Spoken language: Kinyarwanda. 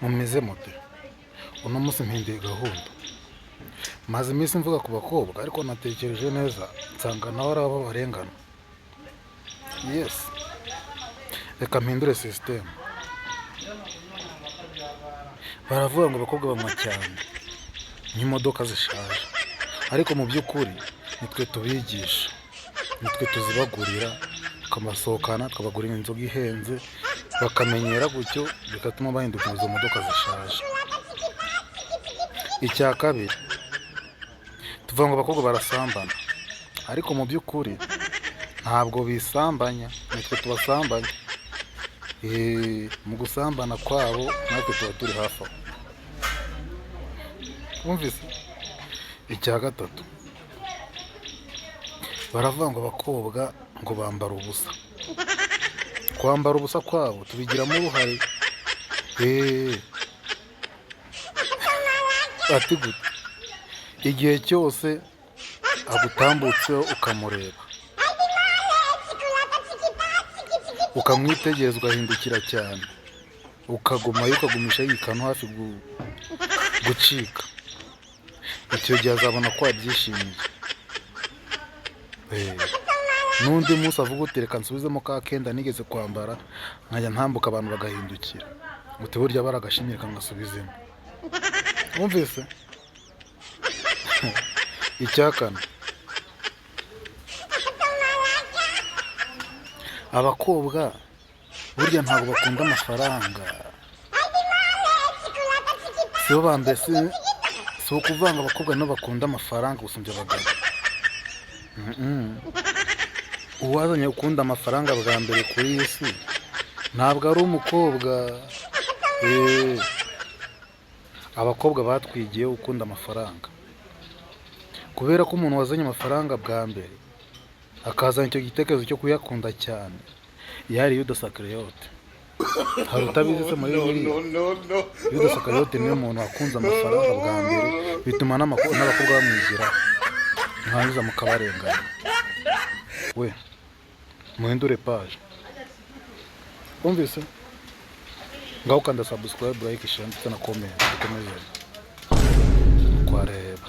mumeze mute? Uno munsi mpinduye gahunda, maze iminsi mvuga ku bakobwa ariko natekereje neza nsanga nawe ari abo barengana. Yes, reka mpindure sisiteme. Baravuga ngo abakobwa banywa cyane nk'imodoka zishaje, ariko mu by'ukuri nitwe tubigisha, nitwe tuzibagurira, tukabasohokana tukabagurira inzoga ihenze, bakamenyera gutyo bigatuma bahinduka izo modoka zishaje. Icya kabiri, tuvuga ngo abakobwa barasambana, ariko mu by'ukuri ntabwo bisambanya, nitwe tubasambanya. Mu gusambana kwabo natwe tuba turi hafi aho. Wumvise? Icya gatatu, baravuga ngo abakobwa ngo bambara ubusa. Kwambara ubusa kwabo tubigiramo uruhare. Ati gute? Igihe cyose agutambutseho ukamureba, ukamwitegereza, ugahindukira cyane, ukagumayo, ukagumisha yikanu hafi gucika, icyo gihe azabona ko wabyishimiye. N'undi munsi avuga uti reka nsubizemo ka kenda nigeze kwambara, nkajya ntambuka abantu bagahindukira, uti burya baragashimye reka ngasubizemo. Wumvise? Icya kane, abakobwa burya ntabwo bakunda amafaranga. Si bo bambere, si ukuvanga abakobwa nibo bakunda amafaranga gusumbya abagabo. Uwazanye ukunda amafaranga bwa mbere kuri iyi si ntabwo ari umukobwa. Abakobwa batwigiye ukunda amafaranga, kubera ko umuntu wazanye amafaranga bwa mbere akazana icyo gitekerezo cyo kuyakunda cyane yari Yuda Sakariyote. Hari utabizi se muri Bibiliya? Yuda Sakariyote niwe muntu wakunze amafaranga bwa mbere, bituma n'abakobwa bamwigiraho, mwangiza mukabarenganya. We muhindure paje. Wumvise? Ngaho ukanda subscribe, like, share ndetse na comment. Dukomeze kwareba.